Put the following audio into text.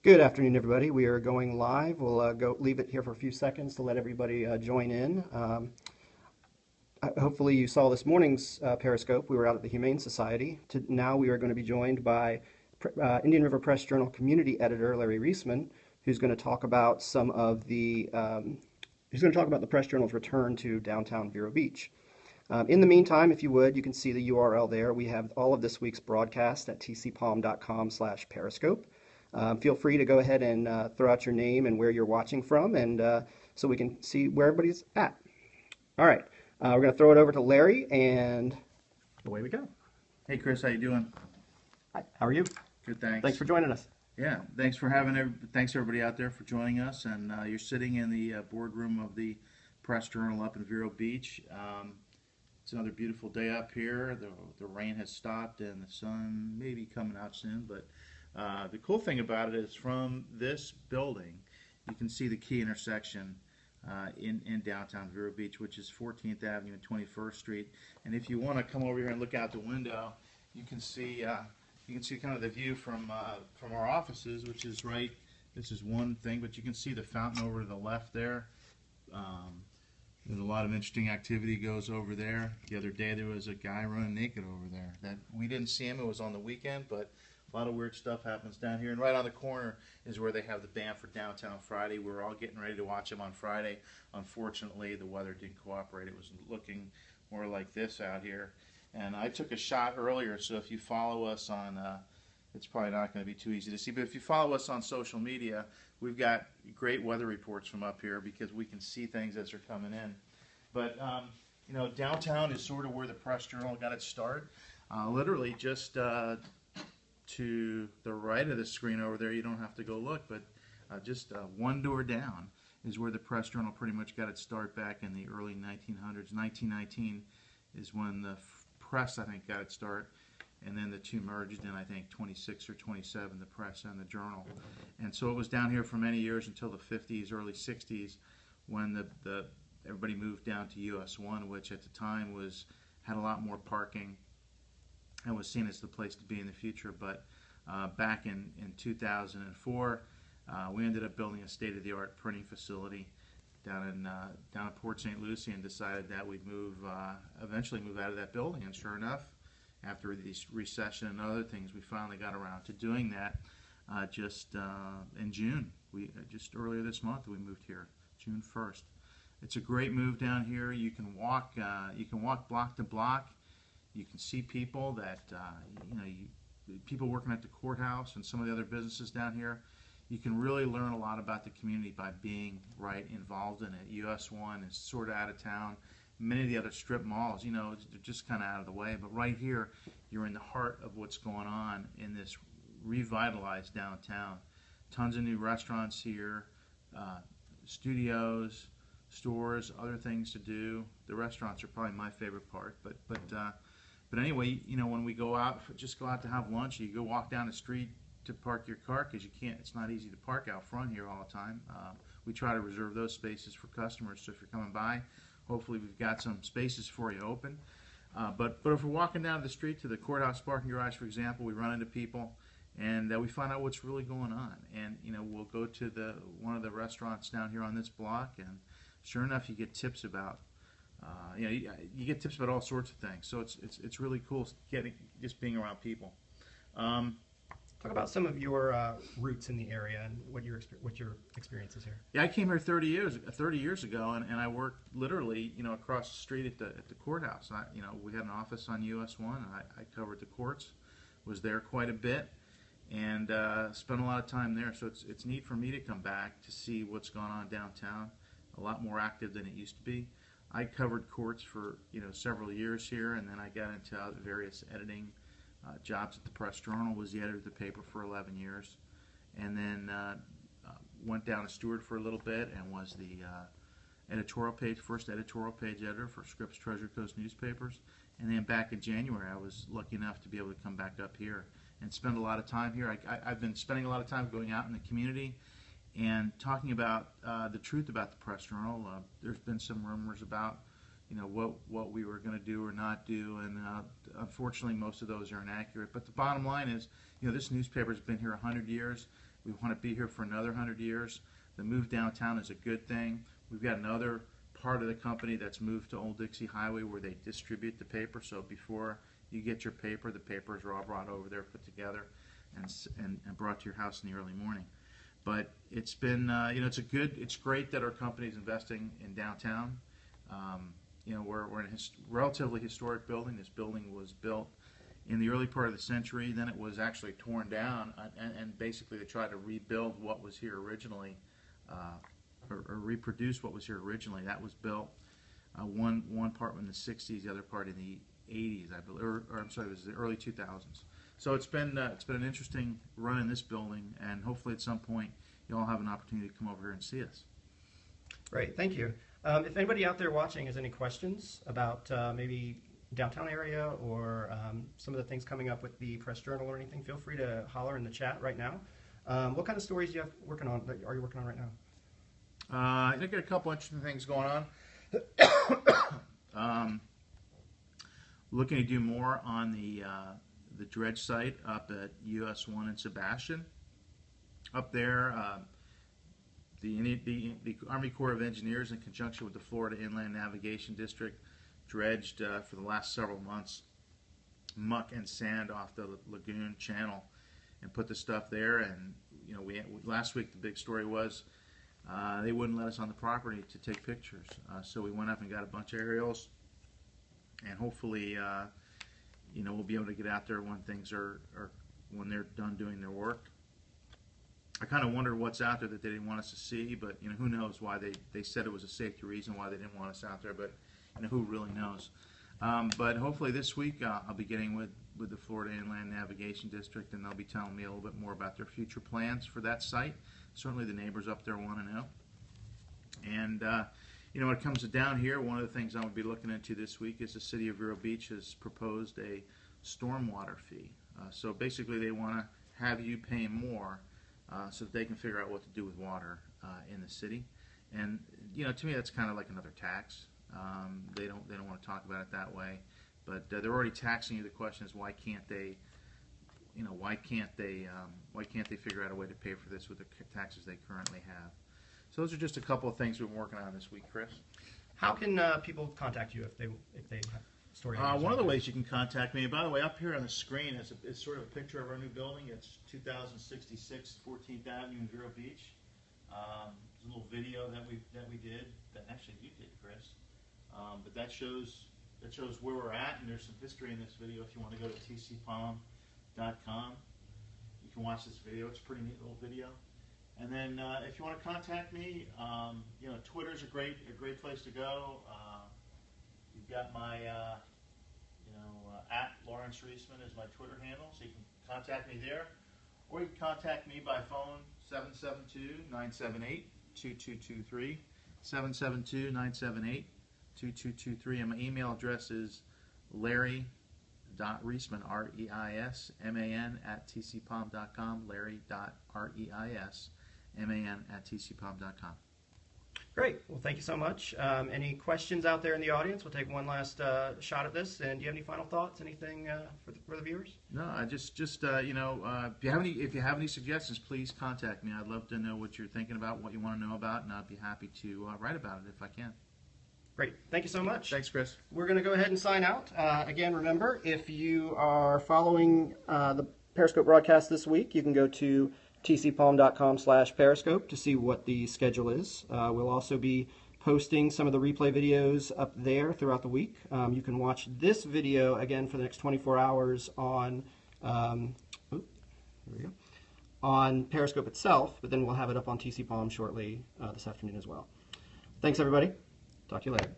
Good afternoon, everybody. We are going live. We'll go leave it here for a few seconds to let everybody join in. Hopefully, you saw this morning's Periscope. We were out at the Humane Society. Now we are going to be joined by Indian River Press Journal community editor Larry Reisman, who's going to talk about some of the who's going to talk about the Press Journal's return to downtown Vero Beach. In the meantime, if you would, you can see the URL there. We have all of this week's broadcast at tcpalm.com/periscope. Feel free to go ahead and throw out your name and where you're watching from, and so we can see where everybody's at. All right, we're going to throw it over to Larry, and away we go. Hey Chris, how you doing? Hi, how are you? Good, thanks. Thanks for joining us. Yeah, thanks everybody out there for joining us. And you're sitting in the boardroom of the Press Journal up in Vero Beach. It's another beautiful day up here. The rain has stopped and the sun may be coming out soon. But the cool thing about it is from this building, you can see the key intersection in downtown Vero Beach, which is 14th Avenue and 21st Street. And if you want to come over here and look out the window, you can see kind of the view from our offices, which is right. This is one thing, but you can see the fountain over to the left there. There's a lot of interesting activity goes over there. The other day there was a guy running naked over there. That we didn't see him. It was on the weekend, but a lot of weird stuff happens down here. And right on the corner is where they have the band for Downtown Friday. We're all getting ready to watch them on Friday. Unfortunately, the weather didn't cooperate. It was looking more like this out here. And I took a shot earlier, so if you follow us on, it's probably not going to be too easy to see, but if you follow us on social media, we've got great weather reports from up here because we can see things as they're coming in. But, downtown is sort of where the Press Journal got its start. Literally just to the right of the screen over there, you don't have to go look, but just one door down is where the Press Journal pretty much got its start back in the early 1900s. 1919 is when the Press, I think, got its start, and then the two merged in, I think, 26 or 27, the Press and the Journal. And so it was down here for many years until the 50s, early 60s, when everybody moved down to US 1, which at the time had a lot more parking and was seen as the place to be in the future. But back in 2004, we ended up building a state-of-the-art printing facility down at Port St. Lucie, and decided that we'd eventually move out of that building. And sure enough, after the recession and other things, we finally got around to doing that just in June. Just earlier this month we moved here, June 1st. It's a great move down here. You can walk block to block. You can see people people working at the courthouse and some of the other businesses down here. You can really learn a lot about the community by being right involved in it. US 1 is sort of out of town. Many of the other strip malls, they're just kind of out of the way. But right here, you're in the heart of what's going on in this revitalized downtown. Tons of new restaurants here, studios, stores, other things to do. The restaurants are probably my favorite part. But anyway, when we go out to have lunch, you go walk down the street to park your car, because it's not easy to park out front here all the time. We try to reserve those spaces for customers, so if you're coming by, hopefully we've got some spaces for you open. But if we're walking down the street to the courthouse parking garage, for example, we run into people, and we find out what's really going on. And we'll go to one of the restaurants down here on this block, and sure enough, you get tips about you get tips about all sorts of things. So it's really cool just being around people. Talk about some of your roots in the area and what your experiences here. Yeah, I came here 30 years ago, and I worked literally across the street at the courthouse. We had an office on US 1, and I covered the courts, was there quite a bit, and spent a lot of time there. So it's neat for me to come back to see what's going on downtown. A lot more active than it used to be. I covered courts for several years here, and then I got into various editing jobs at the Press Journal. Was the editor of the paper for 11 years, and then went down to Stewart for a little bit and was the first editorial page editor for Scripps Treasure Coast newspapers. And then back in January, I was lucky enough to be able to come back up here and spend a lot of time here. I've been spending a lot of time going out in the community and talking about the truth about the Press Journal. There's been some rumors about what we were going to do or not do, and unfortunately most of those are inaccurate. But the bottom line is, this newspaper's been here 100 years. We want to be here for another 100 years. The move downtown is a good thing. We've got another part of the company that's moved to Old Dixie Highway where they distribute the paper. So before you get your paper, the papers are all brought over there, put together, and brought to your house in the early morning. But it's been, it's great that our company is investing in downtown. We're in a relatively historic building. This building was built in the early part of the century. Then it was actually torn down, and basically they tried to rebuild what was here originally, or reproduce what was here originally. That was built one part in the 60s, the other part in the 80s, I believe, or I'm sorry, it was the early 2000s. So it's been an interesting run in this building, and hopefully at some point you'll all have an opportunity to come over here and see us. Great, thank you. If anybody out there watching has any questions about maybe downtown area or some of the things coming up with the Press Journal or anything, feel free to holler in the chat right now. What kind of stories are you working on right now? I think there are a couple interesting things going on. Looking to do more on the dredge site up at US 1 in Sebastian. Up there, the Army Corps of Engineers, in conjunction with the Florida Inland Navigation District, dredged for the last several months muck and sand off the lagoon channel and put the stuff there. And last week the big story was they wouldn't let us on the property to take pictures. So we went up and got a bunch of aerials, and hopefully we'll be able to get out there when things are when they're done doing their work. I kind of wondered what's out there that they didn't want us to see, but who knows why they said it was a safety reason why they didn't want us out there, but who really knows. But hopefully this week I'll be getting with the Florida Inland Navigation District, and they'll be telling me a little bit more about their future plans for that site. Certainly the neighbors up there want to know. And when it comes to down here, one of the things I'm going to be looking into this week is the city of Vero Beach has proposed a stormwater fee. So basically they want to have you pay more so that they can figure out what to do with water in the city. And to me that's kind of like another tax. They don't want to talk about it that way, but they're already taxing you. The question is, why can't they figure out a way to pay for this with the taxes they currently have? So those are just a couple of things we've been working on this week, Chris. How can people contact you if they have story ideas? One of the ways you can contact me, by the way, up here on the screen is sort of a picture of our new building. It's 2066 14th Avenue in Vero Beach. There's a little video that we did that actually you did, Chris. But that shows where we're at, and there's some history in this video. If you want to go to tcpalm.com, you can watch this video. It's a pretty neat little video. And then if you want to contact me, Twitter's a great place to go. You've got my at Lawrence Reisman is my Twitter handle, so you can contact me there, or you can contact me by phone 772-978-2223, 772-978-2223, and my email address is larry.reisman, R-E-I-S-M-A-N @tcpalm.com, larry.reisman@tcpalm.com. Great. Well, thank you so much. Any questions out there in the audience? We'll take one last shot at this. And do you have any final thoughts? Anything for the viewers? No, I just if you have any suggestions, please contact me. I'd love to know what you're thinking about, what you want to know about, and I'd be happy to write about it if I can. Great. Thank you so much. Thanks, Chris. We're going to go ahead and sign out. Again, remember, if you are following the Periscope broadcast this week, you can go to tcpalm.com/periscope to see what the schedule is. We'll also be posting some of the replay videos up there throughout the week. You can watch this video again for the next 24 hours on on Periscope itself, but then we'll have it up on TC Palm shortly this afternoon as well. Thanks, everybody. Talk to you later.